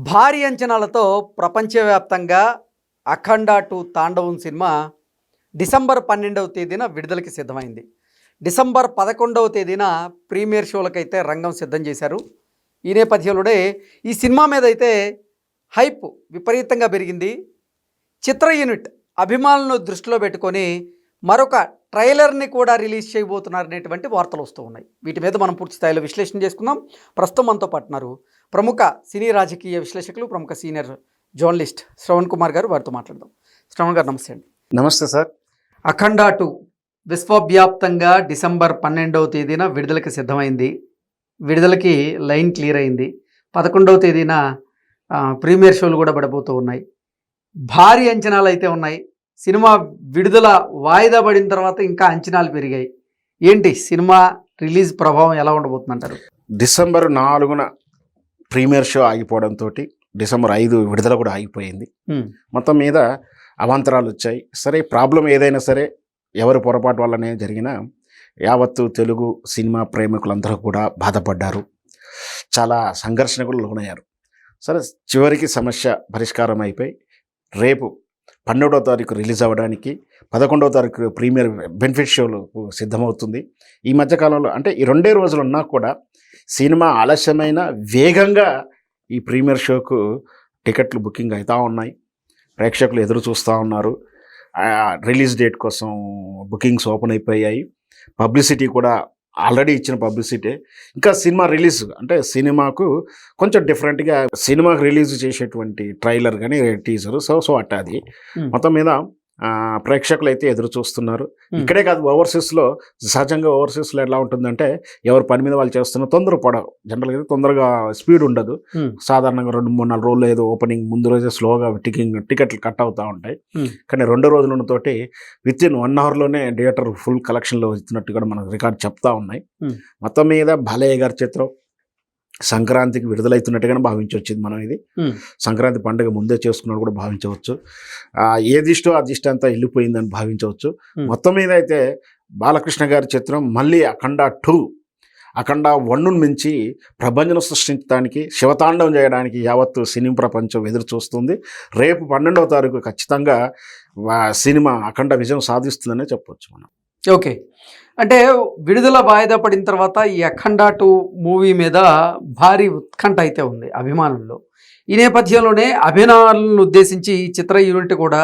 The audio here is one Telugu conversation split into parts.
భారీ అంచనాలతో ప్రపంచవ్యాప్తంగా 'అఖండ 2 తాండవం' సినిమా డిసెంబర్ 12వ తేదీన విడుదలకి సిద్ధమైంది. డిసెంబర్ 11వ తేదీన ప్రీమియర్ షోలకైతే రంగం సిద్ధం చేశారు. ఈ నేపథ్యంలోనే ఈ సినిమా మీద అయితే హైప్ విపరీతంగా పెరిగింది. చిత్ర యూనిట్ అభిమానులను దృష్టిలో పెట్టుకొని మరొక ట్రైలర్ని కూడా రిలీజ్ చేయబోతున్నారనేటువంటి వార్తలు వస్తూ ఉన్నాయి. వీటి మీద మనం పూర్తి స్థాయిలో విశ్లేషణ చేసుకుందాం. ప్రస్తుతం మనతో పాటున్నారు ప్రముఖ సినీ రాజకీయ విశ్లేషకులు, ప్రముఖ సీనియర్ జర్నలిస్ట్ శ్రవణ్ కుమార్ గారు. వారితో మాట్లాడదాం. శ్రవణ్ గారు నమస్తే అండి. నమస్తే సార్. 'అఖండ 2' విశ్వవ్యాప్తంగా డిసెంబర్ 12వ తేదీన విడుదలకి సిద్ధమైంది. విడుదలకి లైన్ క్లియర్ అయింది. 11వ తేదీన ప్రీమియర్ షోలు కూడా పడబోతూ ఉన్నాయి. భారీ అంచనాలు అయితే ఉన్నాయి. సినిమా విడుదల వాయిదా పడిన తర్వాత ఇంకా అంచనాలు పెరిగాయి. ఏంటి సినిమా రిలీజ్ ప్రభావం ఎలా ఉండబోతుందంటారు? డిసెంబర్ 4న ప్రీమియర్ షో ఆగిపోవడంతో డిసెంబర్ 5 విడుదల కూడా ఆగిపోయింది. మొత్తం మీద అవాంతరాలు వచ్చాయి. సరే, ప్రాబ్లం ఏదైనా సరే ఎవరి పొరపాటు వల్లనే జరిగినా యావత్తు తెలుగు సినిమా ప్రేమికులందరూ కూడా బాధపడ్డారు. చాలా సంఘర్షణకు లోనయ్యారు. సరే, చివరికి సమస్య పరిష్కారం అయిపోయి రేపు 12వ తారీఖు రిలీజ్ అవ్వడానికి 11వ తారీఖు ప్రీమియర్ బెనిఫిట్ షోలు సిద్ధమవుతుంది. ఈ మధ్యకాలంలో అంటే ఈ 2 రోజులు ఉన్నా కూడా సినిమా ఆలస్యమైన వేగంగా ఈ ప్రీమియర్ షోకు టికెట్లు బుకింగ్ అవుతూ ఉన్నాయి. ప్రేక్షకులు ఎదురు చూస్తూ ఉన్నారు. రిలీజ్ డేట్ కోసం బుకింగ్స్ ఓపెన్ అయిపోయాయి. పబ్లిసిటీ కూడా ఆల్రెడీ ఇచ్చిన పబ్లిసిటీ. ఇంకా సినిమా రిలీజ్ అంటే సినిమాకు కొంచెం డిఫరెంట్గా సినిమాకు రిలీజ్ చేసేటువంటి ట్రైలర్ కానీ టీజర్ సో అట్ట అది మొత్తం మీద ప్రేక్షకులు అయితే ఎదురు చూస్తున్నారు. ఇక్కడే కాదు, ఓవర్సీస్లో సహజంగా ఓవర్సీస్లో ఎలా ఉంటుందంటే ఎవరు పని మీద వాళ్ళు చేస్తున్నారు. తొందర పడవు, జనరల్గా అయితే తొందరగా స్పీడ్ ఉండదు. సాధారణంగా 2-3-4 రోజులు ఏదో ఓపెనింగ్ ముందు రోజే స్లోగా టికెట్లు కట్ అవుతూ ఉంటాయి. కానీ 2 రోజులతోటి విత్ ఇన్ 1 అవర్లోనే థియేటర్ ఫుల్ కలెక్షన్లో వచ్చినట్టు కూడా మనకు రికార్డ్ చెప్తా ఉన్నాయి. మొత్తం మీద బాలయ్య గారి చిత్రం సంక్రాంతికి విడుదలవుతున్నట్టుగానే భావించవచ్చు. మనం ఇది సంక్రాంతి పండుగ ముందే చేసుకున్నట్టు కూడా భావించవచ్చు. ఏదిష్టో అదిష్టం అంతా వెళ్ళిపోయిందని భావించవచ్చు. మొత్తం మీద అయితే బాలకృష్ణ గారి చిత్రం మళ్ళీ అఖండ 2 అఖండ 1ను మించి ప్రభంజనం సృష్టించడానికి, శివతాండవం చేయడానికి యావత్తు సినీ ప్రపంచం ఎదురు చూస్తుంది. రేపు 12వ తారీఖు ఖచ్చితంగా సినిమా అఖండ విజయం సాధిస్తుందనే చెప్పవచ్చు మనం. ఓకే, అంటే విడుదల వాయిదా పడిన తర్వాత ఈ 'అఖండ 2' మూవీ మీద భారీ ఉత్కంఠ అయితే ఉంది అభిమానుల్లో. ఈ నేపథ్యంలోనే అభిమానులను ఉద్దేశించి ఈ చిత్ర యూనిట్ కూడా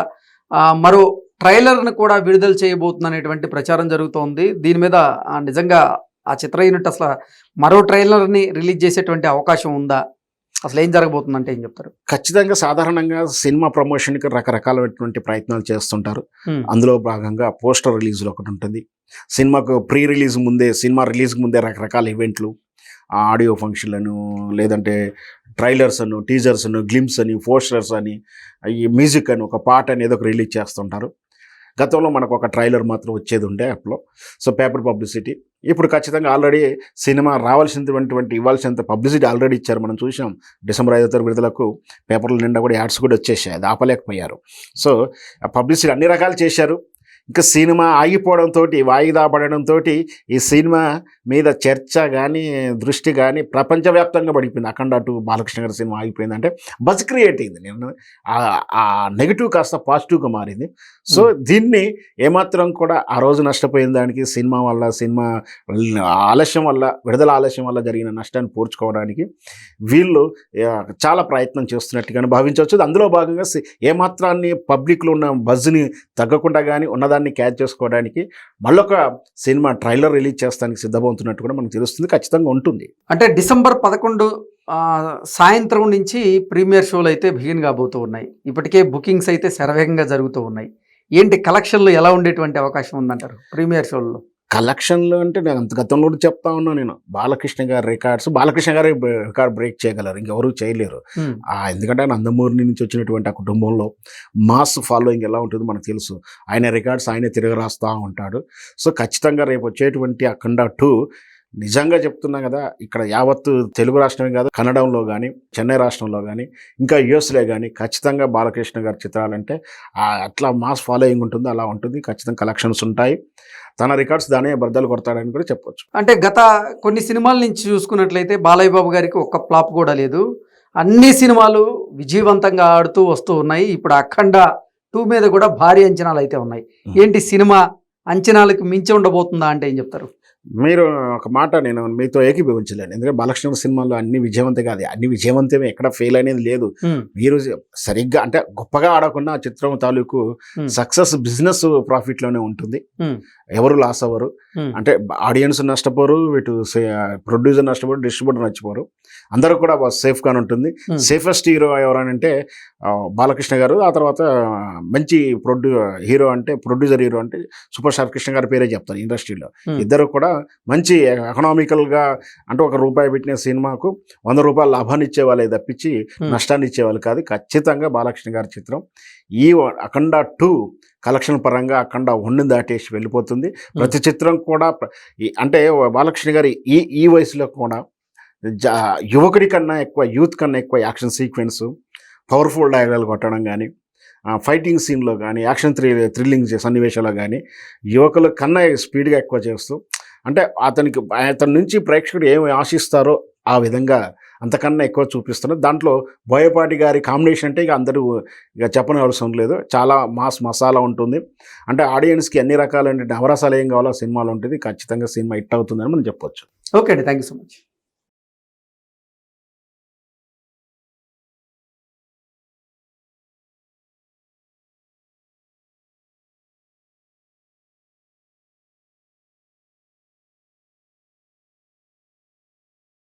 మరో ట్రైలర్ను కూడా విడుదల చేయబోతుంది అనేటువంటి ప్రచారం జరుగుతోంది. దీని మీద నిజంగా ఆ చిత్ర యూనిట్ అసలు మరో ట్రైలర్ని రిలీజ్ చేసేటువంటి అవకాశం ఉందా? అసలు ఏం జరగబోతుందంటే ఏం చెప్తారు? ఖచ్చితంగా సాధారణంగా సినిమా ప్రమోషన్కి రకరకాలైనటువంటి ప్రయత్నాలు చేస్తుంటారు. అందులో భాగంగా పోస్టర్ రిలీజ్లో ఒకటి ఉంటుంది. సినిమాకు ప్రీ రిలీజ్ ముందే, సినిమా రిలీజ్కి ముందే రకరకాల ఈవెంట్లు, ఆడియో ఫంక్షన్లను, లేదంటే ట్రైలర్స్ అను, టీజర్స్ అను, గ్లిమ్స్ అని, పోస్టర్స్ అని, ఈ మ్యూజిక్ అని, ఒక పాట అనేది ఒక రిలీజ్ చేస్తుంటారు. గతంలో మనకు ఒక ట్రైలర్ మాత్రం వచ్చేది ఉండే యాప్లో. So paper publicity. ఇప్పుడు ఖచ్చితంగా ఆల్రెడీ సినిమా రావాల్సినటువంటి ఇవ్వాల్సినంత పబ్లిసిటీ ఆల్రెడీ ఇచ్చారు. మనం చూసాం డిసెంబర్ 5వ తారీఖు విడుదలకు పేపర్ల నిండా కూడా యాడ్స్ కూడా వచ్చేసాయి. అది ఆపలేకపోయారు. సో పబ్లిసిటీ అన్ని రకాలు చేశారు. ఇంకా సినిమా ఆగిపోవడంతో, వాయిదా పడడంతో ఈ సినిమా మీద చర్చ కానీ, దృష్టి కానీ ప్రపంచవ్యాప్తంగా పడిపోయింది. అఖండ 2 బాలకృష్ణ గారి సినిమా ఆగిపోయిందంటే బజ్ క్రియేట్ అయింది. నేను ఆ నెగిటివ్ కాస్త పాజిటివ్గా మారింది. సో దీన్ని ఏమాత్రం కూడా ఆ రోజు నష్టపోయిన దానికి, సినిమా ఆలస్యం వల్ల, విడుదల ఆలస్యం వల్ల జరిగిన నష్టాన్ని పూడ్చుకోవడానికి వీళ్ళు చాలా ప్రయత్నం చేస్తున్నట్టుగానే భావించవచ్చు. అందులో భాగంగా ఏమాత్రాన్ని పబ్లిక్లో ఉన్న బజ్ని తగ్గకుండా కానీ ఉన్నదాన్ని క్యాచ్ చేసుకోవడానికి మళ్ళొక సినిమా ట్రైలర్ రిలీజ్ చేస్తానికి సిద్ధమవుతున్నట్టు కూడా మనకు తెలుస్తుంది. ఖచ్చితంగా ఉంటుంది. అంటే డిసెంబర్ 11 సాయంత్రం నుంచి ప్రీమియర్ షోలు అయితే బిగిన్ కాబోతూ ఉన్నాయి. ఇప్పటికే బుకింగ్స్ అయితే శరవేగంగా జరుగుతూ ఉన్నాయి. ఏంటి కలెక్షన్లు ఎలా ఉండేటువంటి అవకాశం ఉందంటారు ప్రీమియర్ షోల్లో? కలెక్షన్లు అంటే నేను గతంలో కూడా చెప్తా ఉన్నాను. నేను బాలకృష్ణ గారి బాలకృష్ణ గారి రికార్డ్ బ్రేక్ చేయగలరు, ఇంకెవరు చేయలేరు. ఎందుకంటే నందమూరి నుంచి వచ్చినటువంటి ఆ కుటుంబంలో మాస్ ఫాలోయింగ్ ఎలా ఉంటుందో మనకు తెలుసు. ఆయన రికార్డ్స్ ఆయనే తిరగరాస్తూ ఉంటాడు. సో ఖచ్చితంగా రేపు వచ్చేటువంటి అఖండ 2 నిజంగా చెప్తున్నా కదా, ఇక్కడ యావత్తు తెలుగు రాష్ట్రమే కాదు, కన్నడంలో కానీ, చెన్నై రాష్ట్రంలో కానీ, ఇంకా యూఎస్లో కానీ ఖచ్చితంగా బాలకృష్ణ గారి చిత్రాలంటే అట్లా మాస్ ఫాలోయింగ్ ఉంటుందో అలా ఉంటుంది. ఖచ్చితంగా కలెక్షన్స్ ఉంటాయి. తన రికార్డ్స్ దానే బద్దలు కొడతాడని కూడా చెప్పొచ్చు. అంటే గత కొన్ని సినిమాల నుంచి చూసుకున్నట్లయితే బాలయ్య బాబు గారికి ఒక్క ఫ్లాప్ కూడా లేదు. అన్ని సినిమాలు విజయవంతంగా ఆడుతూ వస్తూ ఉన్నాయి. ఇప్పుడు అఖండ 2 మీద కూడా భారీ అంచనాలు అయితే ఉన్నాయి. ఏంటి సినిమా అంచనాలకు మించి ఉండబోతుందా అంటే ఏం చెప్తారు? మీరు ఒక మాట నేను మీతో ఏకీభవించలేను. ఎందుకంటే బాలకృష్ణ సినిమాలో అన్ని విజయవంతం కాదు, అన్ని విజయవంతమే, ఎక్కడ ఫెయిల్ అనేది లేదు. మీరు సరిగ్గా అంటే గొప్పగా ఆడకుండా ఆ చిత్రం తాలూకు సక్సెస్ బిజినెస్ ప్రాఫిట్లోనే ఉంటుంది. ఎవరు లాస్ అవ్వరు. అంటే ఆడియన్స్ నష్టపోరు, ఇటు ప్రొడ్యూసర్ నష్టపోరు, డిస్ట్రిబ్యూటర్ నష్టపోరు, అందరూ కూడా సేఫ్గానే ఉంటుంది. సేఫెస్ట్ హీరో ఎవరనంటే బాలకృష్ణ గారు. ఆ తర్వాత మంచి ప్రొడ్యూసర్ హీరో అంటే సూపర్ స్టార్ కృష్ణ గారి పేరే చెప్తారు ఇండస్ట్రీలో. ఇద్దరు కూడా మంచి ఎకనామికల్గా, అంటే ఒక రూపాయి పెట్టిన సినిమాకు 100 రూపాయలు లాభాన్ని ఇచ్చేవాళ్ళే తప్పించి నష్టాన్ని ఇచ్చేవాళ్ళు కాదు. ఖచ్చితంగా బాలకృష్ణ గారి చిత్రం ఈ అఖండ 2 కలెక్షన్ పరంగా అఖండ 1 దాటేసి వెళ్ళిపోతుంది. ప్రతి చిత్రం కూడా అంటే బాలకృష్ణ గారి ఈ వయసులో కూడా యువకుడి కన్నా ఎక్కువ, యూత్ కన్నా ఎక్కువ యాక్షన్ సీక్వెన్స్, పవర్ఫుల్ డైలాగ్ కొట్టడం కానీ, ఫైటింగ్ సీన్లో కానీ, యాక్షన్ థ్రిల్లింగ్ సన్నివేశాల్లో కానీ యువకుల కన్నా స్పీడ్గా ఎక్కువ చేస్తూ, అంటే అతని నుంచి ప్రేక్షకుడు ఏమి ఆశిస్తారో ఆ విధంగా అంతకన్నా ఎక్కువ చూపిస్తున్నారు. దాంట్లో బోయపాటి గారి కాంబినేషన్ అంటే ఇక అందరూ ఇక చెప్పని అవసరం లేదు. చాలా మాస్ మసాలా ఉంటుంది. అంటే ఆడియన్స్కి అన్ని రకాలైన నవరసాలు ఏం కావాలో సినిమాలో ఉంటుంది. ఖచ్చితంగా సినిమా హిట్ అవుతుందని మనం చెప్పొచ్చు. ఓకే అండి, థ్యాంక్ యూ సో మచ్.